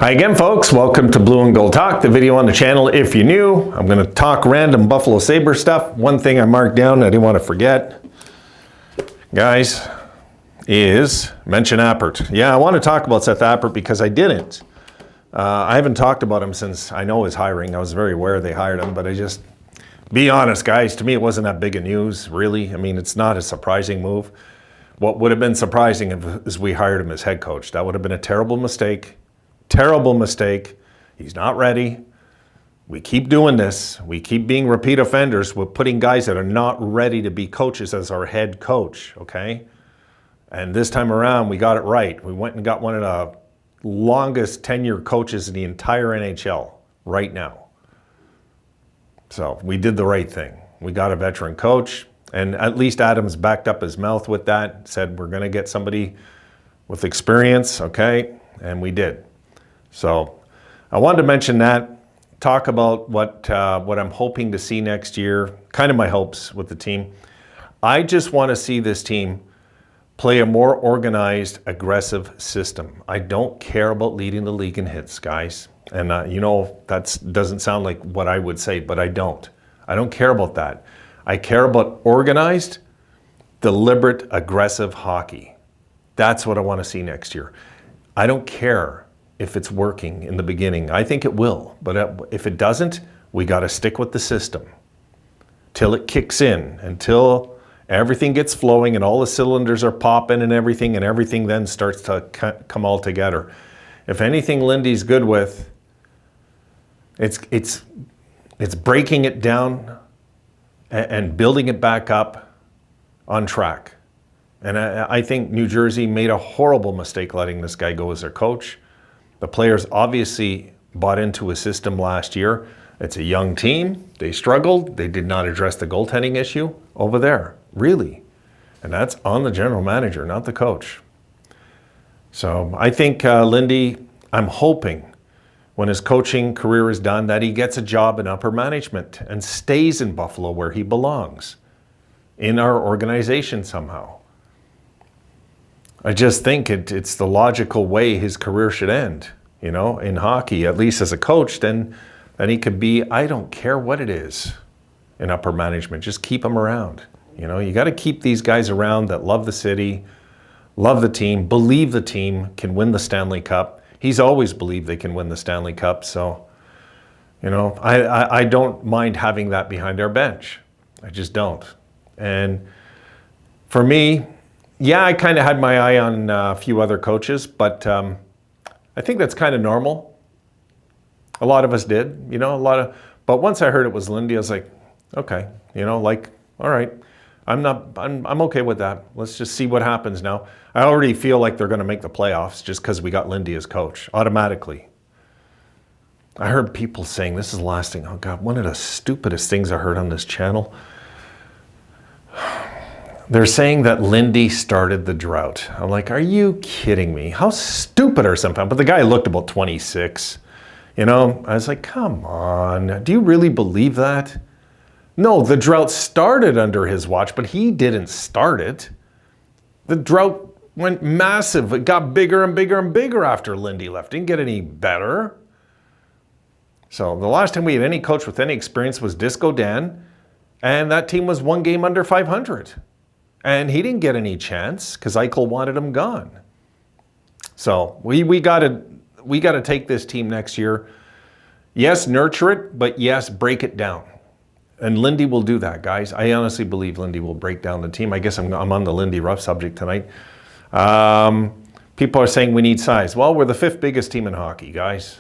Hi again, folks. Welcome to Blue and Gold Talk, the video on the channel. If you're new, I'm going to talk random Buffalo Sabres stuff. One thing I marked down I didn't want to forget, guys, is mention Appert. Yeah, I want to talk about Seth Appert because I didn't. I haven't talked about him since I know his hiring. I was very aware they hired him, but be honest, guys, to me it wasn't that big a news, really. I mean, it's not a surprising move. What would have been surprising is we hired him as head coach. That would have been a terrible mistake. Terrible mistake. He's not ready. We keep doing this. We keep being repeat offenders. We're putting guys that are not ready to be coaches as our head coach, okay? And this time around, we got it right. We went and got one of the longest tenure coaches in the entire NHL right now. So we did the right thing. We got a veteran coach, and at least Adams backed up his mouth with that, said we're going to get somebody with experience, okay? And we did. So I wanted to mention that, talk about what I'm hoping to see next year, kind of my hopes with the team. I just want to see this team play a more organized, aggressive system. I don't care about leading the league in hits, guys. And you know, that doesn't sound like what I would say, but I don't. I don't care about that. I care about organized, deliberate, aggressive hockey. That's what I want to see next year. I don't care if it's working in the beginning. I think it will, but if it doesn't, we got to stick with the system till it kicks in, until everything gets flowing and all the cylinders are popping and everything then starts to come all together. If anything Lindy's good with, it's breaking it down and building it back up on track. And I think New Jersey made a horrible mistake letting this guy go as their coach. The players obviously bought into a system last year. It's a young team. They struggled. They did not address the goaltending issue over there, really. And that's on the general manager, not the coach. So I think Lindy, I'm hoping when his coaching career is done that he gets a job in upper management and stays in Buffalo where he belongs, in our organization somehow. I just think it's the logical way his career should end, you know, in hockey, at least as a coach. Then he could be, I don't care what it is, in upper management. Just keep him around. You know, you got to keep these guys around that love the city, love the team, believe the team can win the Stanley Cup. He's always believed they can win the Stanley Cup. So, you know, I don't mind having that behind our bench. I just don't. And for me, yeah, I kind of had my eye on a few other coaches, but I think that's kind of normal. A lot of us did, you know, but once I heard it was Lindy, I was like, okay, you know, like, all right, I'm okay with that. Let's just see what happens now. I already feel like they're going to make the playoffs just because we got Lindy as coach, automatically. I heard people saying, this is the last thing, oh God, one of the stupidest things I heard on this channel. They're saying that Lindy started the drought. I'm like, are you kidding me? How stupid are some fans? But the guy looked about 26. You know, I was like, come on. Do you really believe that? No, the drought started under his watch, but he didn't start it. The drought went massive. It got bigger and bigger and bigger after Lindy left. Didn't get any better. So the last time we had any coach with any experience was Disco Dan, and that team was one game under 500. And he didn't get any chance because Eichel wanted him gone. So we gotta take this team next year. Yes, nurture it, but yes, break it down. And Lindy will do that, guys. I honestly believe Lindy will break down the team. I guess I'm on the Lindy Ruff subject tonight. People are saying we need size. Well, we're the 5th biggest team in hockey, guys.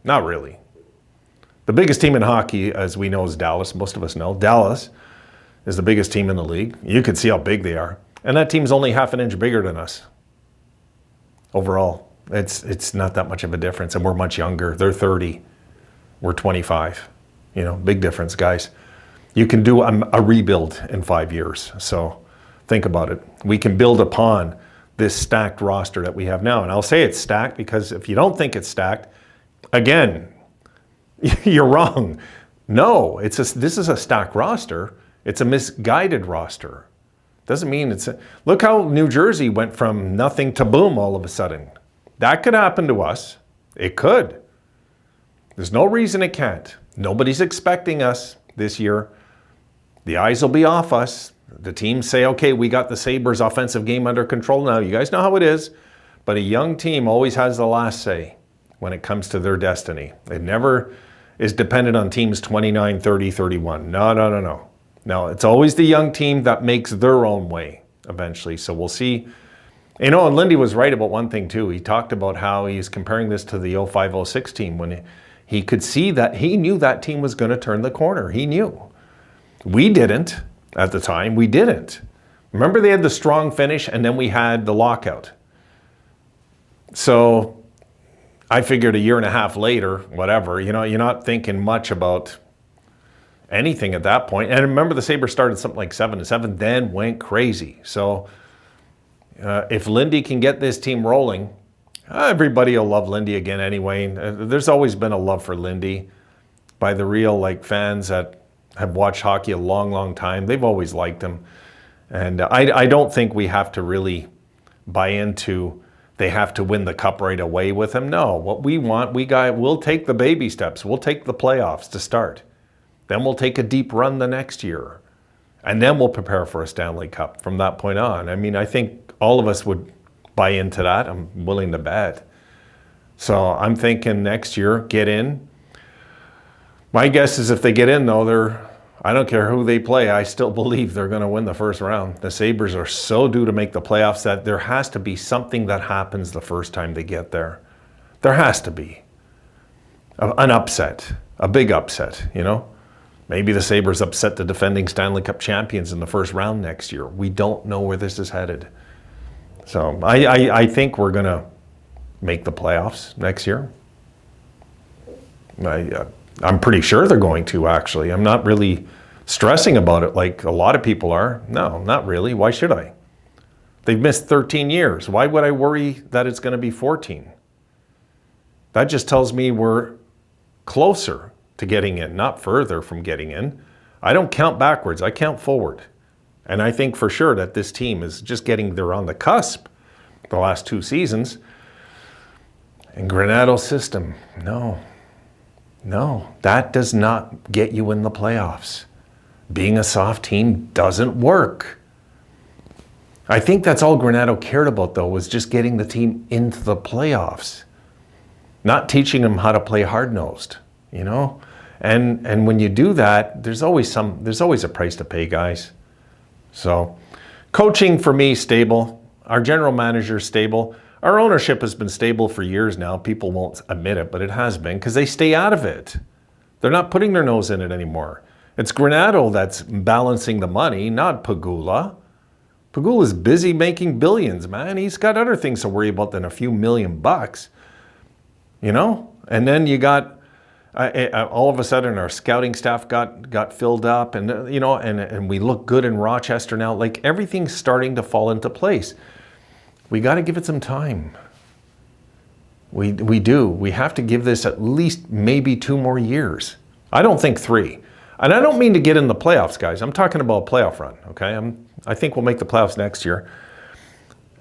Not really. The biggest team in hockey, as we know, is Dallas. Most of us know. Dallas is the biggest team in the league. You can see how big they are. And that team's only half an inch bigger than us. Overall, it's not that much of a difference, and we're much younger. They're 30. We're 25. You know, big difference, guys. You can do a rebuild in 5 years. So think about it. We can build upon this stacked roster that we have now. And I'll say it's stacked because if you don't think it's stacked, again, you're wrong. No, this is a stacked roster. It's a misguided roster. Doesn't mean it's look how New Jersey went from nothing to boom all of a sudden. That could happen to us. It could. There's no reason it can't. Nobody's expecting us this year. The eyes will be off us. The teams say, okay, we got the Sabres offensive game under control now. You guys know how it is. But a young team always has the last say when it comes to their destiny. It never is dependent on teams 29, 30, 31. No. No, it's always the young team that makes their own way eventually. So we'll see. You know, and Lindy was right about one thing too. He talked about how he's comparing this to the 05-06 team when he could see that he knew that team was going to turn the corner. He knew. We didn't at the time. We didn't. Remember, they had the strong finish and then we had the lockout. So I figured a year and a half later, whatever, you know, you're not thinking much about anything at that point. And remember, the Sabres started something like 7-7, then went crazy. So if Lindy can get this team rolling, everybody will love Lindy again anyway. There's always been a love for Lindy by the real fans that have watched hockey a long, long time. They've always liked him. And I don't think we have to really buy into they have to win the cup right away with him. No, what we want, we'll take the baby steps. We'll take the playoffs to start. Then we'll take a deep run the next year. And then we'll prepare for a Stanley Cup from that point on. I mean, I think all of us would buy into that. I'm willing to bet. So I'm thinking next year, get in. My guess is if they get in, though, I don't care who they play, I still believe they're going to win the first round. The Sabres are so due to make the playoffs that there has to be something that happens the first time they get there. There has to be. An upset, a big upset, you know? Maybe the Sabres upset the defending Stanley Cup champions in the first round next year. We don't know where this is headed. So I think we're going to make the playoffs next year. I'm pretty sure they're going to, actually. I'm not really stressing about it like a lot of people are. No, not really. Why should I? They've missed 13 years. Why would I worry that it's going to be 14? That just tells me we're closer to getting in, not further from getting in. I don't count backwards. I count forward. And I think for sure that this team is just they're on the cusp the last 2 seasons. And Granato's system, no, that does not get you in the playoffs. Being a soft team doesn't work. I think that's all Granato cared about, though, was just getting the team into the playoffs, not teaching them how to play hard-nosed, you know? And when you do that, there's always a price to pay, guys. So coaching for me, stable. Our general manager, stable. Our ownership has been stable for years now. People won't admit it, but it has been because they stay out of it. They're not putting their nose in it anymore. It's Granato that's balancing the money, not Pagula. Pagula's busy making billions, man. He's got other things to worry about than a few $1,000,000, you know? And then you got, all of a sudden our scouting staff got filled up and, you know, and we look good in Rochester now. Like everything's starting to fall into place. We got to give it some time. We do. We have to give this at least maybe 2 more years. I don't think 3. And I don't mean to get in the playoffs, guys. I'm talking about a playoff run, okay? I think we'll make the playoffs next year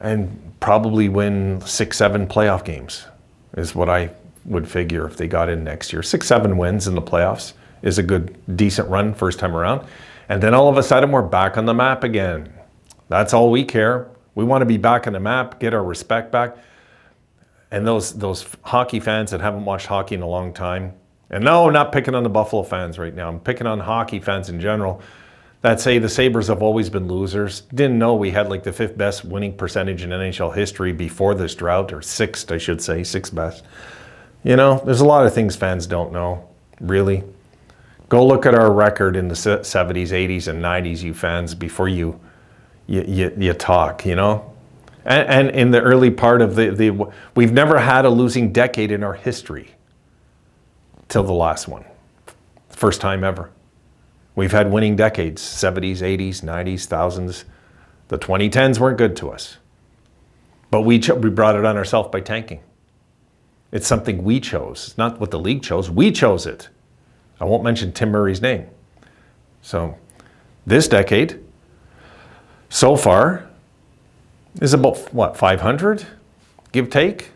and probably win 6-7 playoff games is what I would figure if they got in next year. 6-7 wins in the playoffs is a good, decent run first time around. And then all of a sudden we're back on the map again. That's all we care. We want to be back on the map, get our respect back. And those hockey fans that haven't watched hockey in a long time, and no, I'm not picking on the Buffalo fans right now. I'm picking on hockey fans in general that say the Sabres have always been losers. Didn't know we had like the 5th best winning percentage in NHL history before this drought, or 6th, I should say, 6th best. You know, there's a lot of things fans don't know, really. Go look at our record in the 70s, 80s, and 90s, you fans, before you talk, you know? And in the early part of we've never had a losing decade in our history till the last one. First time ever. We've had winning decades, 70s, 80s, 90s, thousands. The 2010s weren't good to us. But we brought it on ourselves by tanking. It's something we chose. It's not what the league chose. We chose it. I won't mention Tim Murray's name. So this decade, so far, is about, what, 500, give take?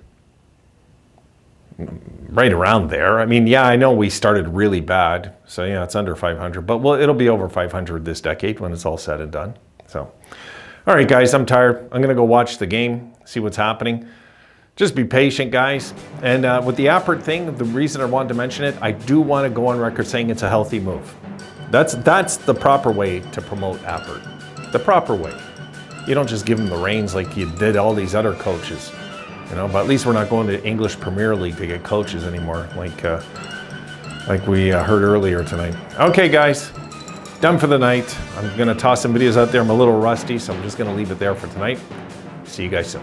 right around there. I mean, yeah, I know we started really bad, so yeah, it's under 500, but it'll be over 500 this decade when it's all said and done. So, all right, guys, I'm tired. I'm gonna go watch the game, see what's happening. Just be patient, guys. And with the Appert thing, the reason I wanted to mention it, I do want to go on record saying it's a healthy move. That's the proper way to promote Appert. The proper way. You don't just give him the reins like you did all these other coaches. You know, but at least we're not going to English Premier League to get coaches anymore, like we heard earlier tonight. Okay, guys, done for the night. I'm gonna toss some videos out there. I'm a little rusty, so I'm just gonna leave it there for tonight. See you guys soon.